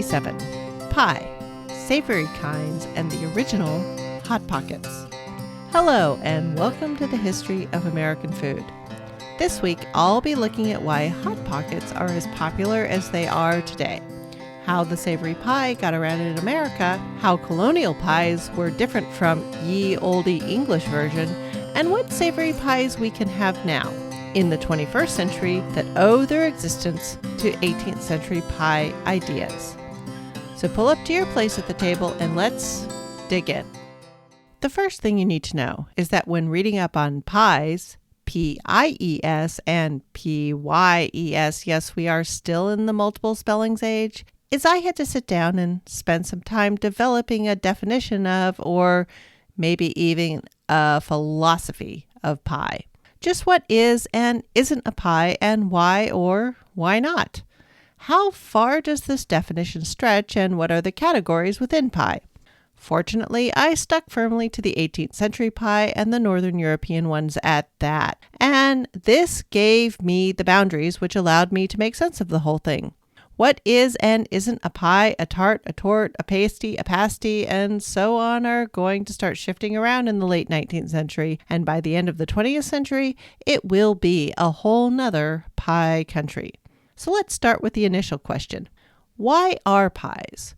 27. Pie, savory kinds, and the original Hot Pockets. Hello, and welcome to the history of American food. This week, I'll be looking at why Hot Pockets are as popular as they are today, how the savory pie got around in America, how colonial pies were different from ye olde English version, and what savory pies we can have now in the 21st century that owe their existence to 18th century pie ideas. So pull up to your place at the table and let's dig in. The first thing you need to know is that when reading up on pies, P-I-E-S and P-Y-E-S, yes, we are still in the multiple spellings age, is I had to sit down and spend some time developing a definition of, or maybe even a philosophy of pie. Just what is and isn't a pie and why or why not? How far does this definition stretch and what are the categories within pie? Fortunately, I stuck firmly to the 18th century pie and the Northern European ones at that. And this gave me the boundaries which allowed me to make sense of the whole thing. What is and isn't a pie, a tart, a torte, a pasty, a pasty, and so on are going to start shifting around in the late 19th century, and by the end of the 20th century, it will be a whole nother pie country. So let's start with the initial question. Why are pies?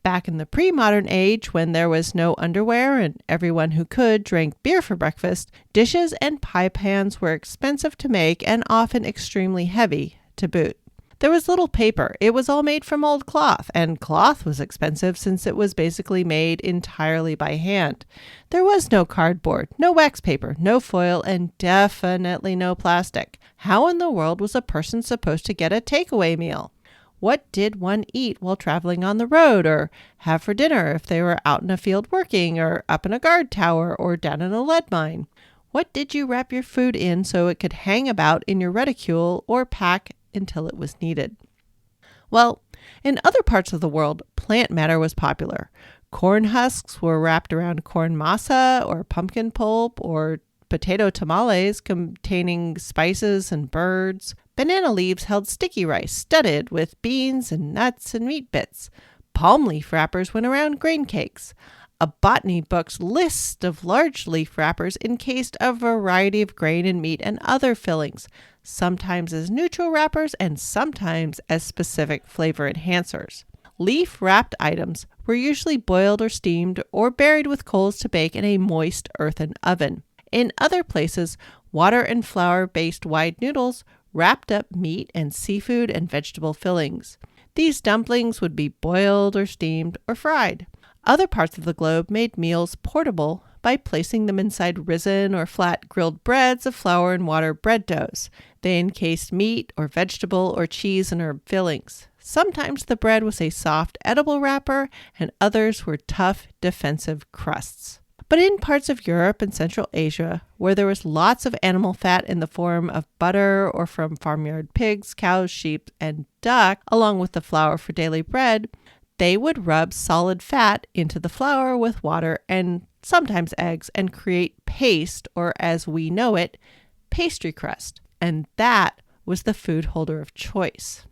Back in the pre-modern age, when there was no underwear and everyone who could drank beer for breakfast, dishes and pie pans were expensive to make and often extremely heavy to boot. There was little paper. It was all made from old cloth, and cloth was expensive since it was basically made entirely by hand. There was no cardboard, no wax paper, no foil, and definitely no plastic. How in the world was a person supposed to get a takeaway meal? What did one eat while traveling on the road, or have for dinner if they were out in a field working, or up in a guard tower, or down in a lead mine? What did you wrap your food in so it could hang about in your reticule or pack until it was needed? Well, in other parts of the world, plant matter was popular. Corn husks were wrapped around corn masa or pumpkin pulp or potato tamales containing spices and birds. Banana leaves held sticky rice studded with beans and nuts and meat bits. Palm leaf wrappers went around grain cakes. A botany book's list of large leaf wrappers encased a variety of grain and meat and other fillings, sometimes as neutral wrappers and sometimes as specific flavor enhancers. Leaf-wrapped items were usually boiled or steamed or buried with coals to bake in a moist earthen oven. In other places, water and flour-based wide noodles wrapped up meat and seafood and vegetable fillings. These dumplings would be boiled or steamed or fried. Other parts of the globe made meals portable by placing them inside risen or flat grilled breads of flour and water bread doughs. They encased meat or vegetable or cheese and herb fillings. Sometimes the bread was a soft, edible wrapper, and others were tough, defensive crusts. But in parts of Europe and Central Asia, where there was lots of animal fat in the form of butter or from farmyard pigs, cows, sheep, and duck, along with the flour for daily bread, they would rub solid fat into the flour with water and sometimes eggs and create paste, or as we know it, pastry crust. And that was the food holder of choice.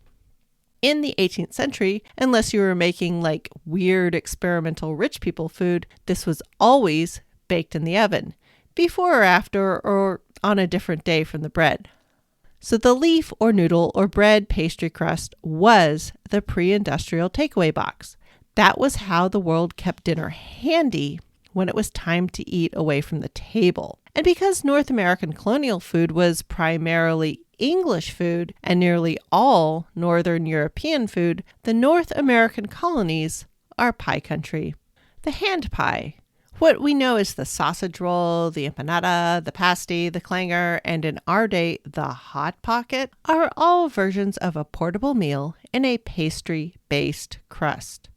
In the 18th century, unless you were making like weird experimental rich people food, this was always baked in the oven, before or after or on a different day from the bread. So the leaf or noodle or bread pastry crust was the pre-industrial takeaway box. That was how the world kept dinner handy when it was time to eat away from the table. And because North American colonial food was primarily English food and nearly all Northern European food, the North American colonies are pie country. The hand pie, what we know is the sausage roll, the empanada, the pasty, the clanger, and in our day, the hot pocket, are all versions of a portable meal in a pastry-based crust.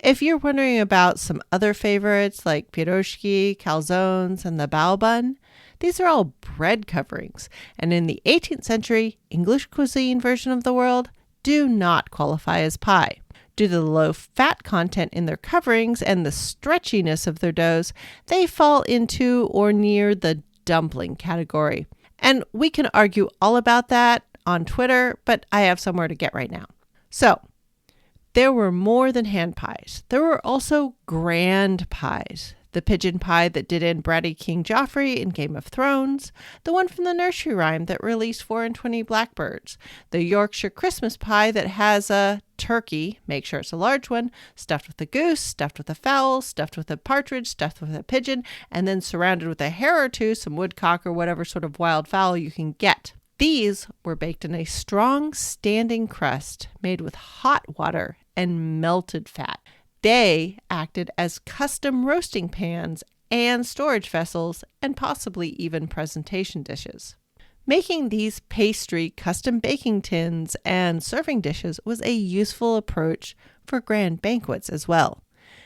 If you're wondering about some other favorites like pierogi, calzones, and the bao bun, these are all bread coverings, and in the 18th century English cuisine version of the world do not qualify as pie. Due to the low fat content in their coverings and the stretchiness of their doughs, they fall into or near the dumpling category. And we can argue all about that on Twitter, but I have somewhere to get right now. So, There were more than hand pies. There were also grand pies. The pigeon pie that did in Bratty King Joffrey in Game of Thrones, the one from the nursery rhyme that released 4 and 20 blackbirds, the Yorkshire Christmas pie that has a turkey, make sure it's a large one, stuffed with a goose, stuffed with a fowl, stuffed with a partridge, stuffed with a pigeon, and then surrounded with a hare or two, some woodcock or whatever sort of wild fowl you can get. These were baked in a strong standing crust made with hot water and melted fat. They acted as custom roasting pans and storage vessels and possibly even presentation dishes. Making these pastry custom baking tins and serving dishes was a useful approach for grand banquets as well.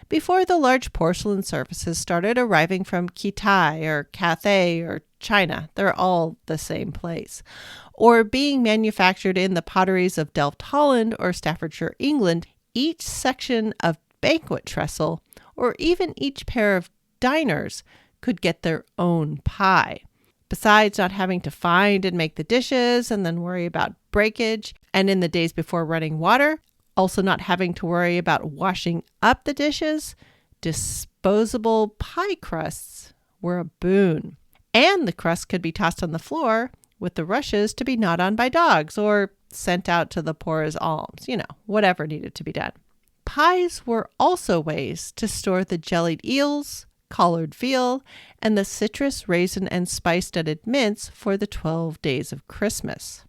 Before the large porcelain services started arriving from Cipaille or Cathay or China, they're all the same place, or being manufactured in the potteries of Delft, Holland or Staffordshire, England, each section of banquet trestle, or even each pair of diners could get their own pie. Besides not having to find and make the dishes and then worry about breakage, and in the days before running water, also not having to worry about washing up the dishes, disposable pie crusts were a boon. And the crust could be tossed on the floor with the rushes to be gnawed on by dogs or sent out to the poor as alms, whatever needed to be done. Pies were also ways to store the jellied eels, collared veal, and the citrus, raisin, and spice-studded mince for the 12 days of Christmas.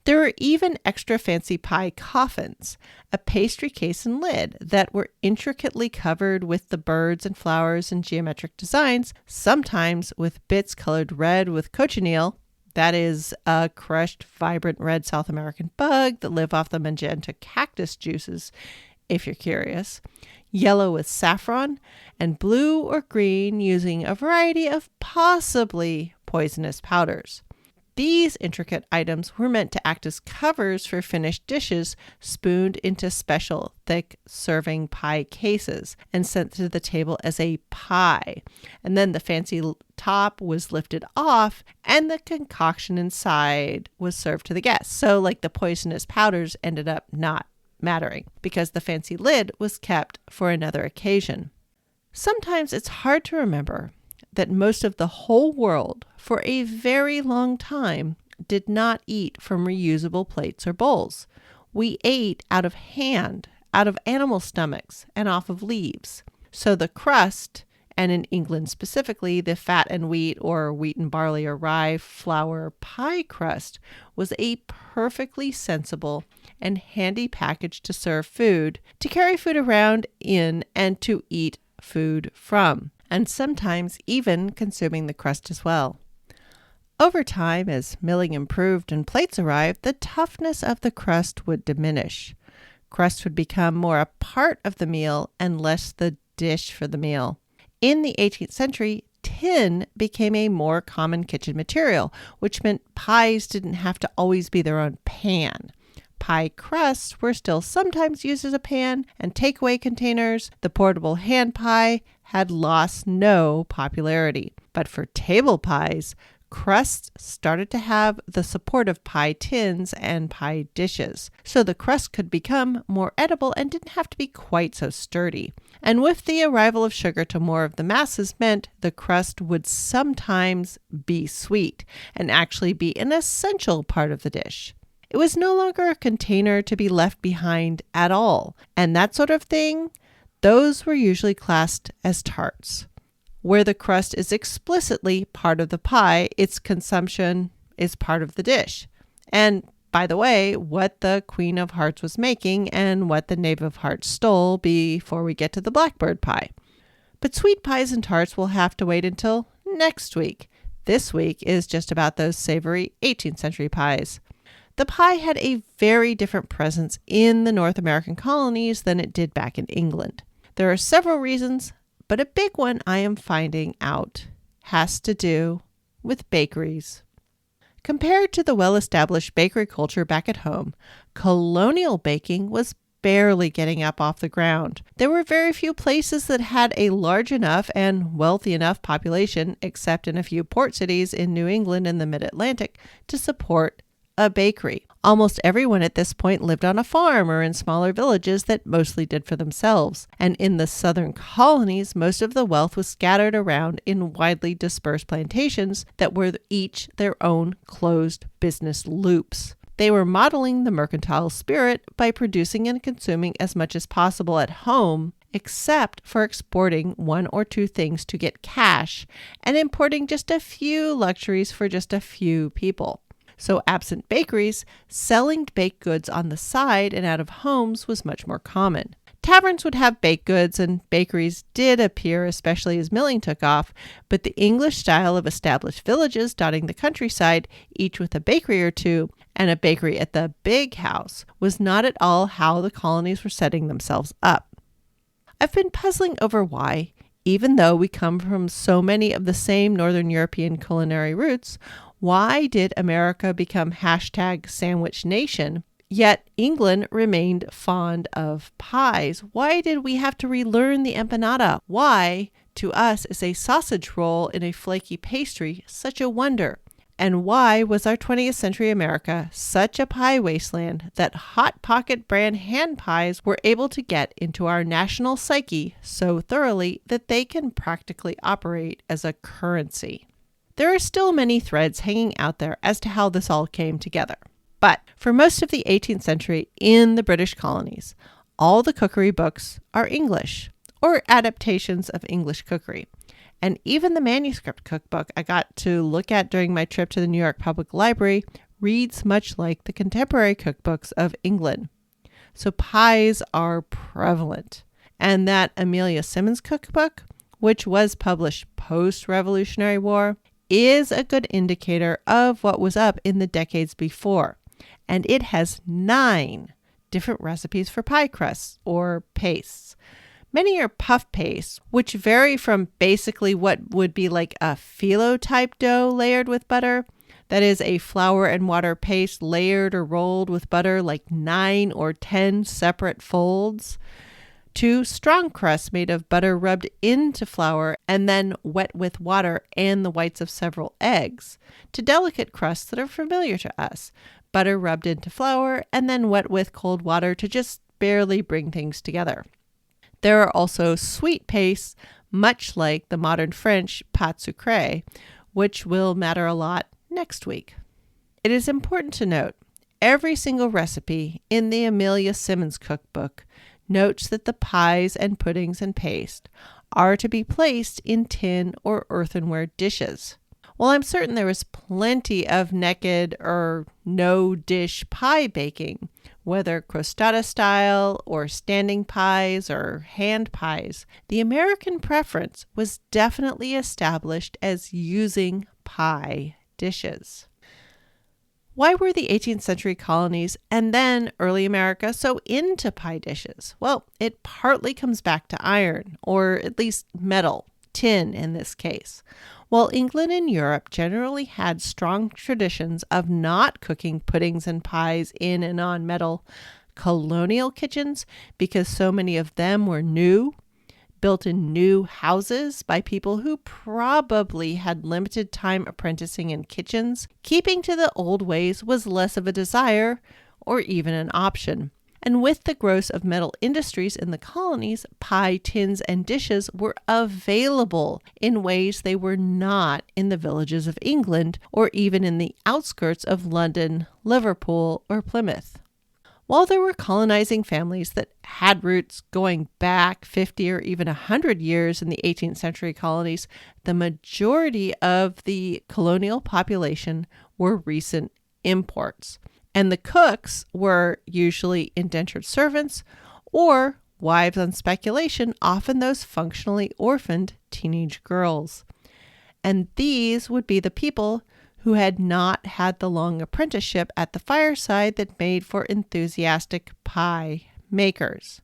There were even extra fancy pie coffins, a pastry case and lid that were intricately covered with the birds and flowers and geometric designs, sometimes with bits colored red with cochineal, that is a crushed, vibrant red South American bug that live off the magenta cactus juices, if you're curious, yellow with saffron, and blue or green using a variety of possibly poisonous powders. These intricate items were meant to act as covers for finished dishes spooned into special thick serving pie cases and sent to the table as a pie. And then the fancy top was lifted off and the concoction inside was served to the guests. So like the poisonous powders ended up not mattering because the fancy lid was kept for another occasion. Sometimes it's hard to remember that most of the whole world for a very long time did not eat from reusable plates or bowls. We ate out of hand, out of animal stomachs, and off of leaves. So the crust, and in England specifically, the fat and wheat or wheat and barley or rye flour pie crust was a perfectly sensible and handy package to serve food, to carry food around in, and to eat food from, and sometimes even consuming the crust as well. Over time, as milling improved and plates arrived, the toughness of the crust would diminish. Crust would become more a part of the meal and less the dish for the meal. In the 18th century, tin became a more common kitchen material, which meant pies didn't have to always be their own pan. Pie crusts were still sometimes used as a pan, and takeaway containers, the portable hand pie, had lost no popularity. But for table pies, crusts started to have the support of pie tins and pie dishes, so the crust could become more edible and didn't have to be quite so sturdy. And with the arrival of sugar to more of the masses meant the crust would sometimes be sweet and actually be an essential part of the dish. It was no longer a container to be left behind at all, and that sort of thing, those were usually classed as tarts. Where the crust is explicitly part of the pie, its consumption is part of the dish. And by the way, what the Queen of Hearts was making and what the Knave of Hearts stole before we get to the blackbird pie. But sweet pies and tarts will have to wait until next week. This week is just about those savory 18th century pies. The pie had a very different presence in the North American colonies than it did back in England. There are several reasons, but a big one I am finding out has to do with bakeries. Compared to the well-established bakery culture back at home, colonial baking was barely getting up off the ground. There were very few places that had a large enough and wealthy enough population, except in a few port cities in New England and the Mid-Atlantic, to support a bakery. Almost everyone at this point lived on a farm or in smaller villages that mostly did for themselves. And in the southern colonies, most of the wealth was scattered around in widely dispersed plantations that were each their own closed business loops. They were modeling the mercantile spirit by producing and consuming as much as possible at home, except for exporting one or two things to get cash and importing just a few luxuries for just a few people. So absent bakeries, selling baked goods on the side and out of homes was much more common. Taverns would have baked goods, and bakeries did appear, especially as milling took off, but the English style of established villages dotting the countryside, each with a bakery or two, and a bakery at the big house, was not at all how the colonies were setting themselves up. I've been puzzling over why, even though we come from so many of the same Northern European culinary roots, why did America become #sandwich nation, yet England remained fond of pies? Why did we have to relearn the empanada? Why, to us, is a sausage roll in a flaky pastry such a wonder? And why was our 20th century America such a pie wasteland that Hot Pocket brand hand pies were able to get into our national psyche so thoroughly that they can practically operate as a currency? There are still many threads hanging out there as to how this all came together. But for most of the 18th century in the British colonies, all the cookery books are English or adaptations of English cookery. And even the manuscript cookbook I got to look at during my trip to the New York Public Library reads much like the contemporary cookbooks of England. So pies are prevalent. And that Amelia Simmons cookbook, which was published post-Revolutionary War, is a good indicator of what was up in the decades before. And it has 9 different recipes for pie crusts or pastes. Many are puff pastes, which vary from basically what would be like a phyllo type dough layered with butter. That is a flour and water paste layered or rolled with butter like 9 or 10 separate folds, to strong crusts made of butter rubbed into flour and then wet with water and the whites of several eggs, to delicate crusts that are familiar to us, butter rubbed into flour and then wet with cold water to just barely bring things together. There are also sweet pastes, much like the modern French pâte sucrée, which will matter a lot next week. It is important to note, every single recipe in the Amelia Simmons cookbook notes that the pies and puddings and paste are to be placed in tin or earthenware dishes. While I'm certain there is plenty of naked or no dish pie baking, whether crostata style or standing pies or hand pies, the American preference was definitely established as using pie dishes. Why were the 18th century colonies and then early America so into pie dishes? Well, it partly comes back to iron, or at least metal, tin in this case. While England and Europe generally had strong traditions of not cooking puddings and pies in and on metal colonial kitchens because so many of them were new, built in new houses by people who probably had limited time apprenticing in kitchens, keeping to the old ways was less of a desire or even an option. And with the growth of metal industries in the colonies, pie tins and dishes were available in ways they were not in the villages of England or even in the outskirts of London, Liverpool, or Plymouth. While there were colonizing families that had roots going back 50 or even 100 years in the 18th century colonies, the majority of the colonial population were recent imports. And the cooks were usually indentured servants or wives on speculation, often those functionally orphaned teenage girls. And these would be the people who had not had the long apprenticeship at the fireside that made for enthusiastic pie makers.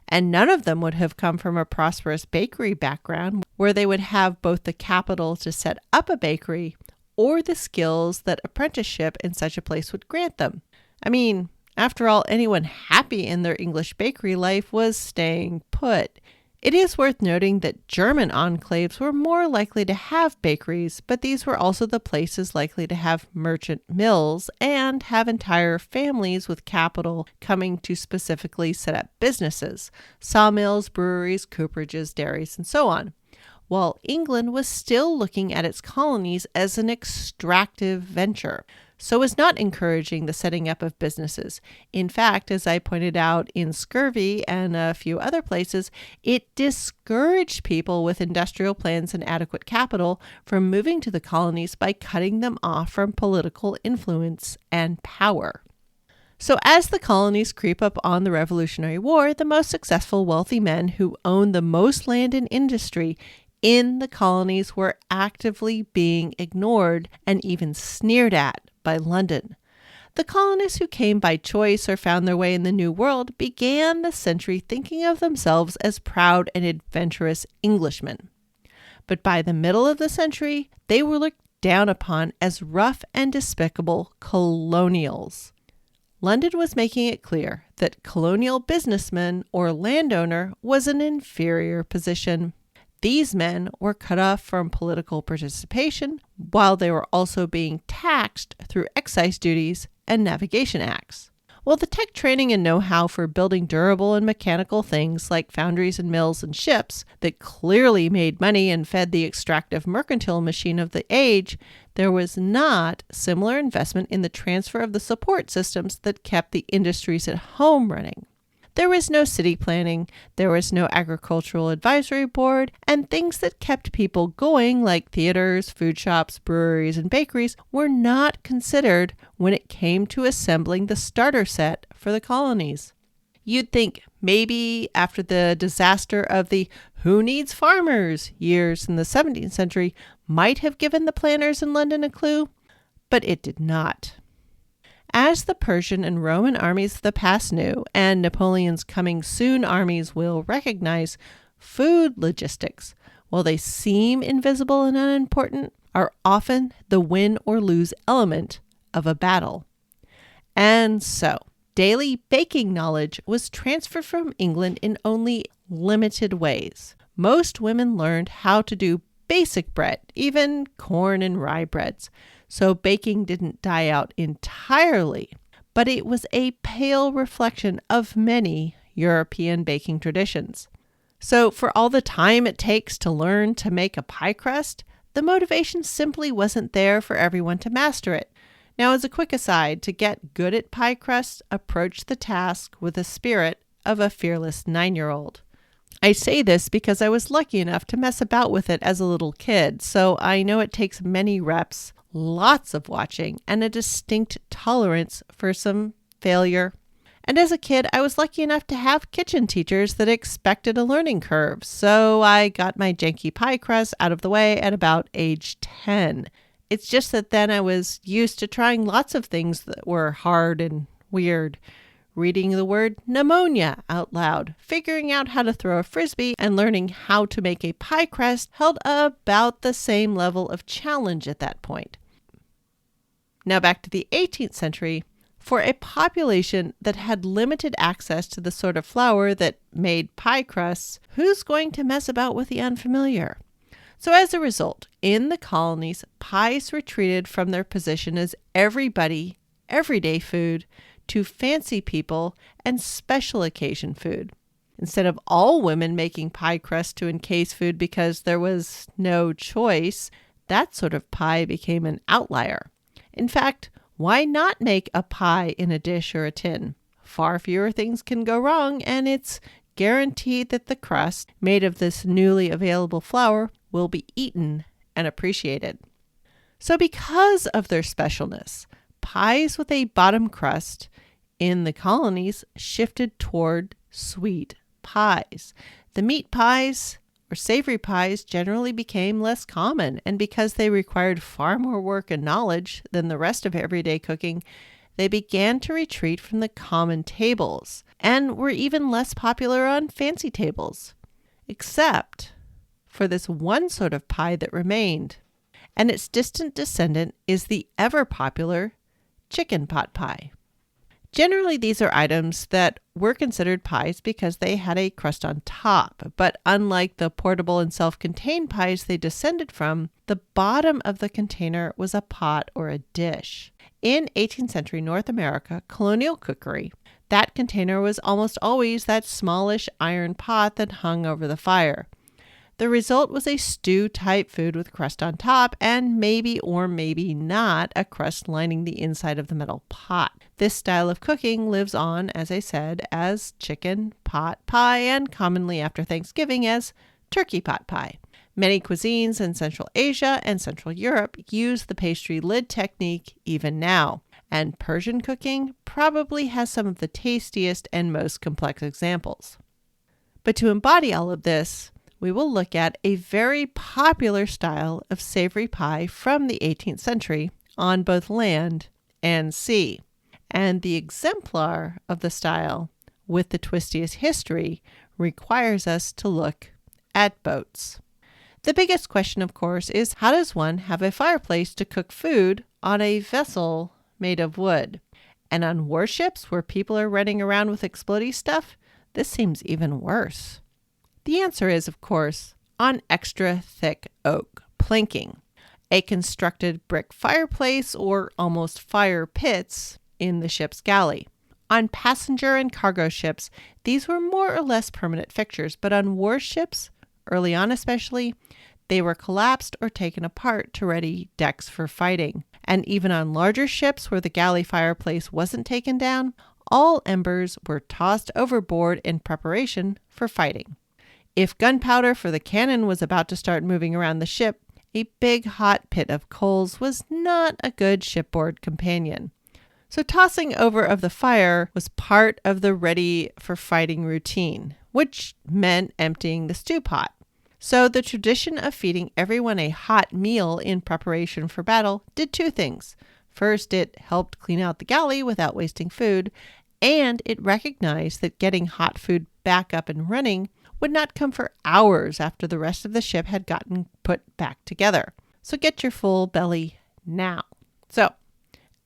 And none of them would have come from a prosperous bakery background where they would have both the capital to set up a bakery or the skills that apprenticeship in such a place would grant them. I mean, after all, anyone happy in their English bakery life was staying put. It is worth noting that German enclaves were more likely to have bakeries, but these were also the places likely to have merchant mills and have entire families with capital coming to specifically set up businesses, sawmills, breweries, cooperages, dairies, and so on, while England was still looking at its colonies as an extractive venture. So was not encouraging the setting up of businesses. In fact, as I pointed out in Scurvy and a few other places, it discouraged people with industrial plans and adequate capital from moving to the colonies by cutting them off from political influence and power. So as the colonies creep up on the Revolutionary War, the most successful wealthy men who owned the most land and industry in the colonies were actively being ignored and even sneered at by London. The colonists who came by choice or found their way in the New World began the century thinking of themselves as proud and adventurous Englishmen. But by the middle of the century, they were looked down upon as rough and despicable colonials. London was making it clear that colonial businessman or landowner was an inferior position. These men were cut off from political participation, while they were also being taxed through excise duties and navigation acts. Well, the tech training and know-how for building durable and mechanical things like foundries and mills and ships that clearly made money and fed the extractive mercantile machine of the age, there was not similar investment in the transfer of the support systems that kept the industries at home running. There was no city planning, there was no agricultural advisory board, and things that kept people going like theaters, food shops, breweries, and bakeries were not considered when it came to assembling the starter set for the colonies. You'd think maybe after the disaster of the "Who Needs Farmers" years in the 17th century might have given the planners in London a clue, but it did not. As the Persian and Roman armies of the past knew, and Napoleon's coming soon armies will recognize, food logistics, while they seem invisible and unimportant, are often the win or lose element of a battle. And so, daily baking knowledge was transferred from England in only limited ways. Most women learned how to do basic bread, even corn and rye breads. So baking didn't die out entirely, but it was a pale reflection of many European baking traditions. So for all the time it takes to learn to make a pie crust, the motivation simply wasn't there for everyone to master it. Now, as a quick aside, to get good at pie crust, approach the task with the spirit of a fearless 9-year-old. I say this because I was lucky enough to mess about with it as a little kid, so I know it takes many reps, lots of watching, and a distinct tolerance for some failure. And as a kid, I was lucky enough to have kitchen teachers that expected a learning curve, so I got my janky pie crust out of the way at about age 10. It's just that then I was used to trying lots of things that were hard and weird. Reading the word pneumonia out loud, figuring out how to throw a frisbee, and learning how to make a pie crust held about the same level of challenge at that point. Now back to the 18th century. For a population that had limited access to the sort of flour that made pie crusts, who's going to mess about with the unfamiliar? So as a result, in the colonies, pies retreated from their position as everyday food to fancy people and special occasion food. Instead of all women making pie crust to encase food because there was no choice, that sort of pie became an outlier. In fact, why not make a pie in a dish or a tin? Far fewer things can go wrong, and it's guaranteed that the crust, made of this newly available flour, will be eaten and appreciated. So because of their specialness, pies with a bottom crust in the colonies shifted toward sweet pies. The meat pies or savory pies generally became less common, and because they required far more work and knowledge than the rest of everyday cooking, they began to retreat from the common tables and were even less popular on fancy tables, except for this one sort of pie that remained, and its distant descendant is the ever popular chicken pot pie. Generally, these are items that were considered pies because they had a crust on top, but unlike the portable and self-contained pies they descended from, the bottom of the container was a pot or a dish. In 18th century North America colonial cookery, that container was almost always that smallish iron pot that hung over the fire. The result was a stew-type food with crust on top and maybe or maybe not a crust lining the inside of the metal pot. This style of cooking lives on, as I said, as chicken pot pie and commonly after Thanksgiving as turkey pot pie. Many cuisines in Central Asia and Central Europe use the pastry lid technique even now, and Persian cooking probably has some of the tastiest and most complex examples. But to embody all of this, we will look at a very popular style of savory pie from the 18th century on both land and sea. And the exemplar of the style with the twistiest history requires us to look at boats. The biggest question, of course, is how does one have a fireplace to cook food on a vessel made of wood? And on warships where people are running around with explodey stuff, this seems even worse. The answer is, of course, on extra thick oak planking, a constructed brick fireplace or almost fire pits in the ship's galley. On passenger and cargo ships, these were more or less permanent fixtures, but on warships, early on especially, they were collapsed or taken apart to ready decks for fighting. And even on larger ships where the galley fireplace wasn't taken down, all embers were tossed overboard in preparation for fighting. If gunpowder for the cannon was about to start moving around the ship, a big hot pit of coals was not a good shipboard companion. So tossing over of the fire was part of the ready for fighting routine, which meant emptying the stew pot. So the tradition of feeding everyone a hot meal in preparation for battle did two things. First, it helped clean out the galley without wasting food, and it recognized that getting hot food back up and running would not come for hours after the rest of the ship had gotten put back together. So get your full belly now. So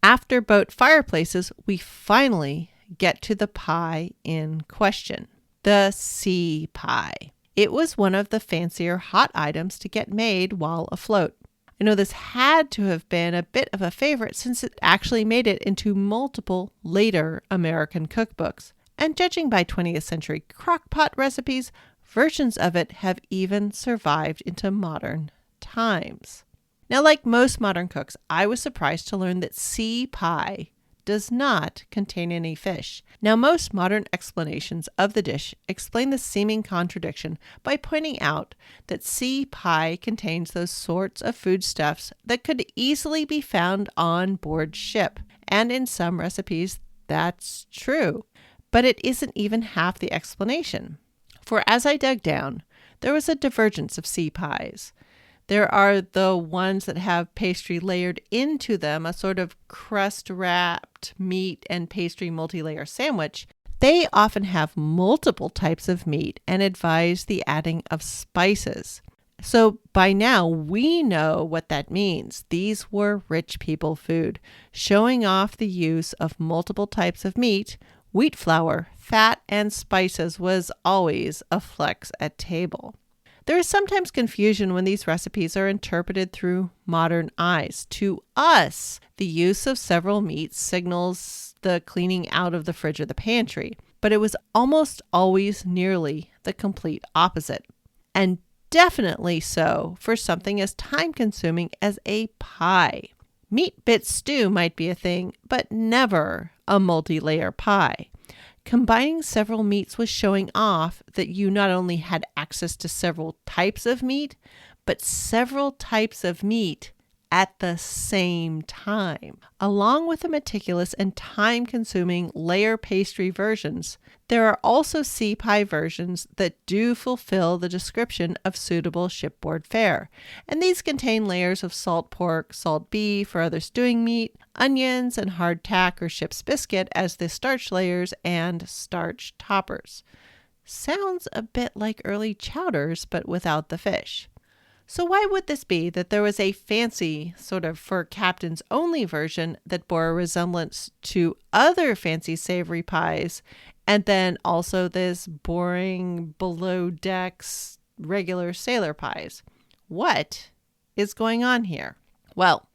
after boat fireplaces, we finally get to the pie in question, the sea pie. It was one of the fancier hot items to get made while afloat. I know this had to have been a bit of a favorite since it actually made it into multiple later American cookbooks. And judging by 20th century crockpot recipes, versions of it have even survived into modern times. Now, like most modern cooks, I was surprised to learn that sea pie does not contain any fish. Now, most modern explanations of the dish explain the seeming contradiction by pointing out that sea pie contains those sorts of foodstuffs that could easily be found on board ship. And in some recipes, that's true. But it isn't even half the explanation. For as I dug down, there was a divergence of sea pies. There are the ones that have pastry layered into them, a sort of crust-wrapped meat and pastry multi-layer sandwich. They often have multiple types of meat and advise the adding of spices. So by now, we know what that means. These were rich people food, showing off the use of multiple types of meat. Wheat flour, fat, and spices was always a flex at table. There is sometimes confusion when these recipes are interpreted through modern eyes. To us, the use of several meats signals the cleaning out of the fridge or the pantry, but it was almost always nearly the complete opposite. And definitely so for something as time-consuming as a pie. Meat bit stew might be a thing, but never a multi-layer pie. Combining several meats was showing off that you not only had access to several types of meat, but several types of meat at the same time. Along with the meticulous and time-consuming layer pastry versions, there are also sea pie versions that do fulfill the description of suitable shipboard fare. And these contain layers of salt pork, salt beef, or other stewing meat, onions, and hardtack or ship's biscuit as the starch layers and starch toppers. Sounds a bit like early chowders, but without the fish. So why would this be that there was a fancy, sort of for captains only version that bore a resemblance to other fancy savory pies, and then also this boring below decks regular sailor pies? What is going on here? Well,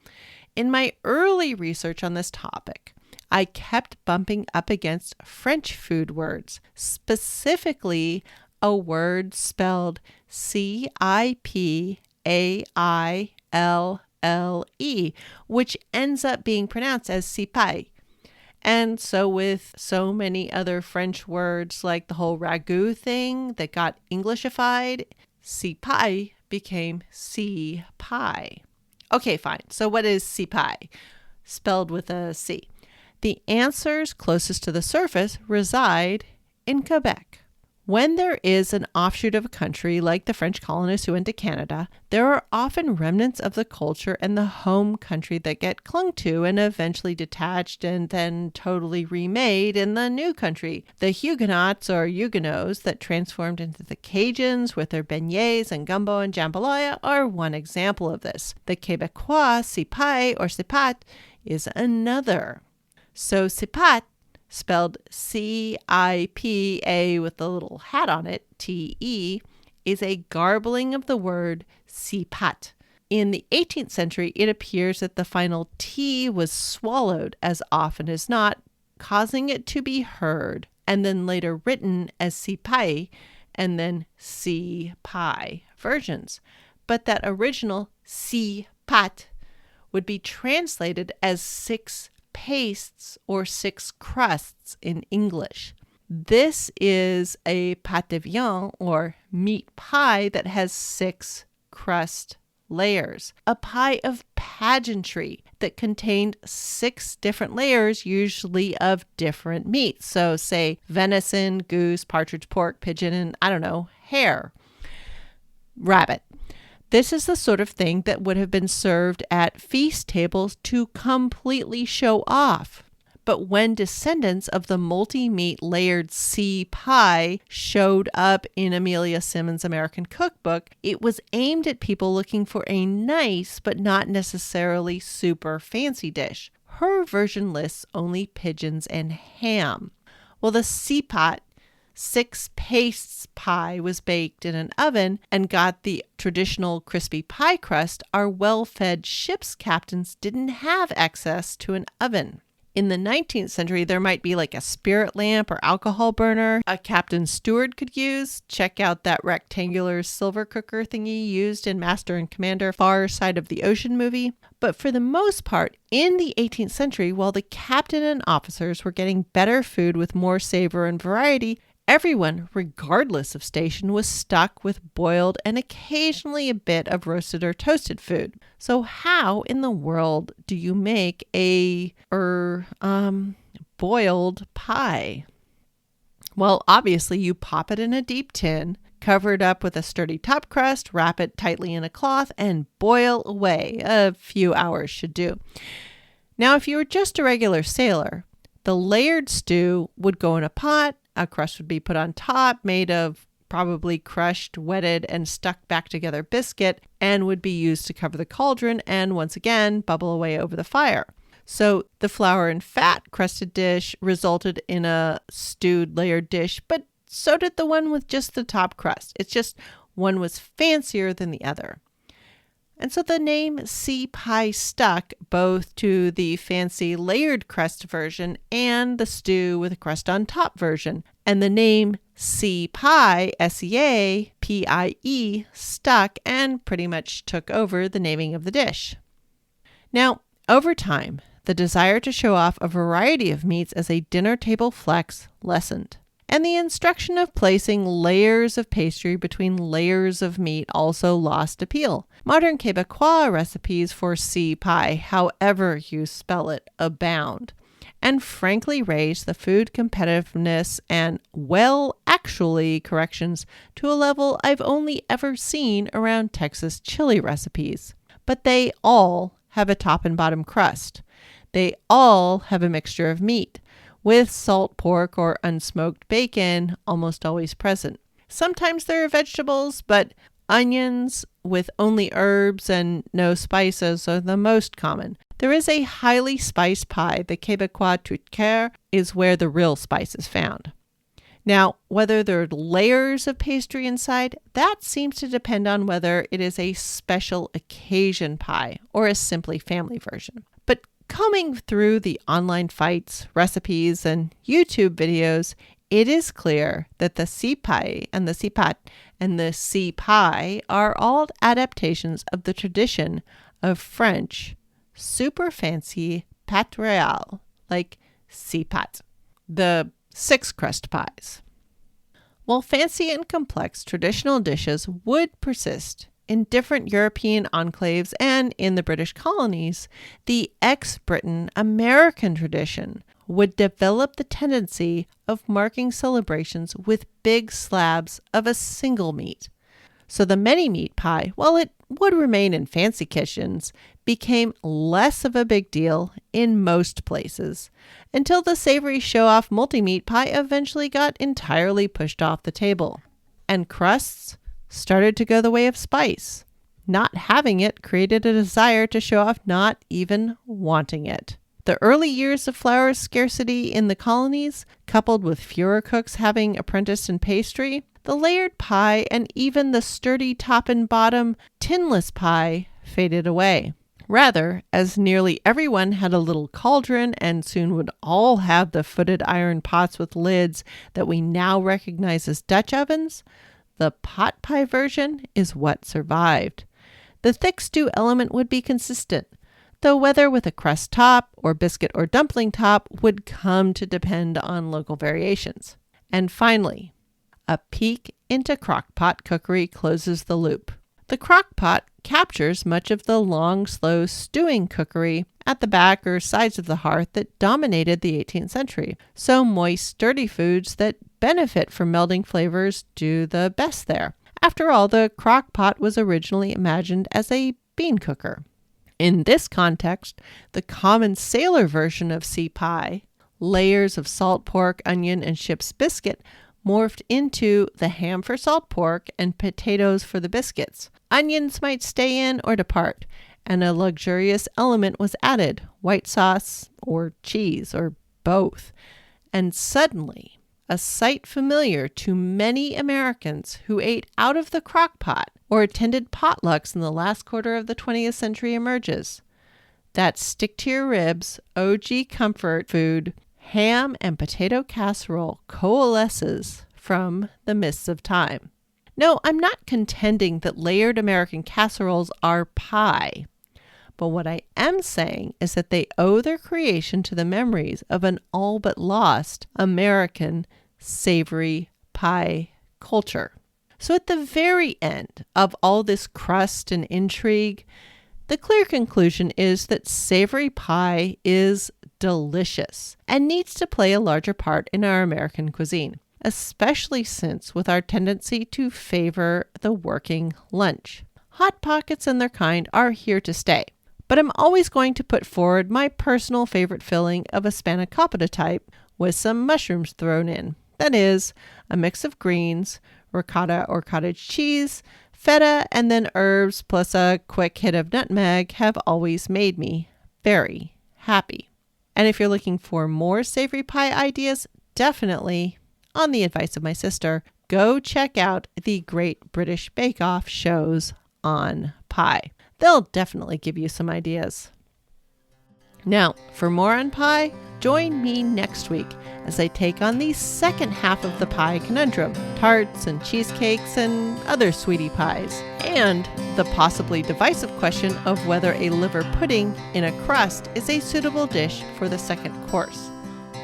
in my early research on this topic, I kept bumping up against French food words, specifically a word spelled Cipaille, which ends up being pronounced as Cipaille. And so with so many other French words like the whole ragu thing that got Englishified, Cipaille became Cipâtes. Okay, fine. So what is Cipaille? Spelled with a C. The answers closest to the surface reside in Quebec. When there is an offshoot of a country like the French colonists who went to Canada, there are often remnants of the culture and the home country that get clung to and eventually detached and then totally remade in the new country. The Huguenots or Huguenots that transformed into the Cajuns with their beignets and gumbo and jambalaya are one example of this. The Quebecois, Cipaille or Cipâtes, is another. So Cipâtes, spelled C-I-P-A with the little hat on it, T-E, is a garbling of the word Cipâtes. In the 18th century, it appears that the final T was swallowed as often as not, causing it to be heard, and then later written as Cipaille and then Cipaille versions. But that original Cipâtes would be translated as six pastes or six crusts in English. This is a pâte de viande or meat pie that has six crust layers. A pie of pageantry that contained six different layers, usually of different meats. So say venison, goose, partridge, pork, pigeon, and hare, rabbit. This is the sort of thing that would have been served at feast tables to completely show off. But when descendants of the multi-meat layered Cipaille showed up in Amelia Simmons' American Cookbook, it was aimed at people looking for a nice but not necessarily super fancy dish. Her version lists only pigeons and ham. Well, the Cipâtes Six-Pâtes pie was baked in an oven and got the traditional crispy pie crust. Our well-fed ship's captains didn't have access to an oven. In the 19th century, there might be like a spirit lamp or alcohol burner a captain's steward could use. Check out that rectangular silver cooker thingy used in Master and Commander Far Side of the Ocean movie. But for the most part, in the 18th century, while the captain and officers were getting better food with more savor and variety, everyone, regardless of station, was stuck with boiled and occasionally a bit of roasted or toasted food. So how in the world do you make a boiled pie? Well, obviously you pop it in a deep tin, cover it up with a sturdy top crust, wrap it tightly in a cloth, and boil away. A few hours should do. Now, if you were just a regular sailor, the layered stew would go in a pot. A crust would be put on top, made of probably crushed, wetted, and stuck back together biscuit, and would be used to cover the cauldron and once again bubble away over the fire. So the flour and fat crusted dish resulted in a stewed layered dish, but so did the one with just the top crust. It's just one was fancier than the other. And so the name Cipaille stuck both to the fancy layered crust version and the stew with a crust on top version. And the name Cipaille, S-E-A-P-I-E, stuck and pretty much took over the naming of the dish. Now, over time, the desire to show off a variety of meats as a dinner table flex lessened. And the instruction of placing layers of pastry between layers of meat also lost appeal. Modern Quebecois recipes for Cipaille, however you spell it, abound, and frankly raise the food competitiveness and, corrections to a level I've only ever seen around Texas chili recipes. But they all have a top and bottom crust. They all have a mixture of meat, with salt pork or unsmoked bacon almost always present. Sometimes there are vegetables, but Onions with only herbs and no spices are the most common. There is a highly spiced pie, the Quebecois tout cœur, is where the real spice is found. Now, whether there are layers of pastry inside, that seems to depend on whether it is a special occasion pie or a simply family version. But combing through the online fights, recipes, and YouTube videos, it is clear that the Cipaille and the Cipâtes and the Cipaille are all adaptations of the tradition of French super fancy pâte réelle, like Cipâtes, the six-crust pies. While fancy and complex traditional dishes would persist in different European enclaves and in the British colonies, the ex-Britain American tradition would develop the tendency of marking celebrations with big slabs of a single meat. So the many-meat pie, while it would remain in fancy kitchens, became less of a big deal in most places, until the savory show-off multi-meat pie eventually got entirely pushed off the table. And crusts started to go the way of spice. Not having it created a desire to show off not even wanting it. The early years of flour scarcity in the colonies, coupled with fewer cooks having apprenticed in pastry, the layered pie and even the sturdy top and bottom tinless pie faded away. Rather, as nearly everyone had a little cauldron and soon would all have the footed iron pots with lids that we now recognize as Dutch ovens, the pot pie version is what survived. The thick stew element would be consistent, though whether with a crust top or biscuit or dumpling top would come to depend on local variations. And finally, a peek into crock-pot cookery closes the loop. The crock-pot captures much of the long, slow stewing cookery at the back or sides of the hearth that dominated the 18th century. So moist, sturdy foods that benefit from melding flavors do the best there. After all, the crock-pot was originally imagined as a bean cooker. In this context, the common sailor version of cipaille, layers of salt pork, onion, and ship's biscuit, morphed into the ham for salt pork and potatoes for the biscuits. Onions might stay in or depart, and a luxurious element was added, white sauce or cheese or both. And suddenly, a sight familiar to many Americans who ate out of the crock pot or attended potlucks in the last quarter of the 20th century emerges. That stick-to-your-ribs, OG comfort food, ham and potato casserole coalesces from the mists of time. No, I'm not contending that layered American casseroles are pie, but what I am saying is that they owe their creation to the memories of an all but lost American savory pie culture. So at the very end of all this crust and intrigue, the clear conclusion is that savory pie is delicious and needs to play a larger part in our American cuisine, especially since with our tendency to favor the working lunch. Hot Pockets and their kind are here to stay, but I'm always going to put forward my personal favorite filling of a spanakopita type with some mushrooms thrown in. That is, a mix of greens, ricotta or cottage cheese, feta, and then herbs plus a quick hit of nutmeg have always made me very happy. And if you're looking for more savory pie ideas, definitely, on the advice of my sister, go check out the Great British Bake Off shows on pie. They'll definitely give you some ideas. Now, for more on pie, join me next week as I take on the second half of the pie conundrum, tarts and cheesecakes and other sweetie pies, and the possibly divisive question of whether a liver pudding in a crust is a suitable dish for the second course.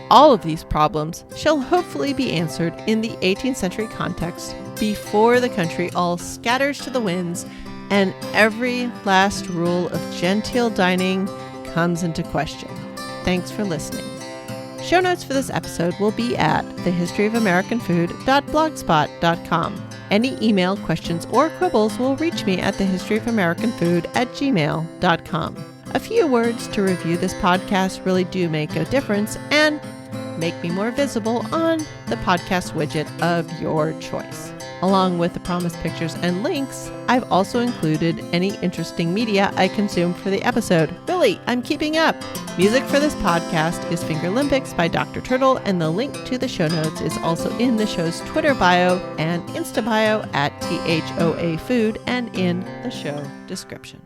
All of these problems shall hopefully be answered in the 18th century context before the country all scatters to the winds and every last rule of genteel dining comes into question. Thanks for listening. Show notes for this episode will be at thehistoryofamericanfood.blogspot.com. Any email, questions, or quibbles will reach me at thehistoryofamericanfood@gmail.com. A few words to review this podcast really do make a difference and make me more visible on the podcast widget of your choice. Along with the promised pictures and links, I've also included any interesting media I consumed for the episode. Really, I'm keeping up. Music for this podcast is Fingerlympics by Dr. Turtle, and the link to the show notes is also in the show's Twitter bio and Insta bio at THOA Food and in the show description.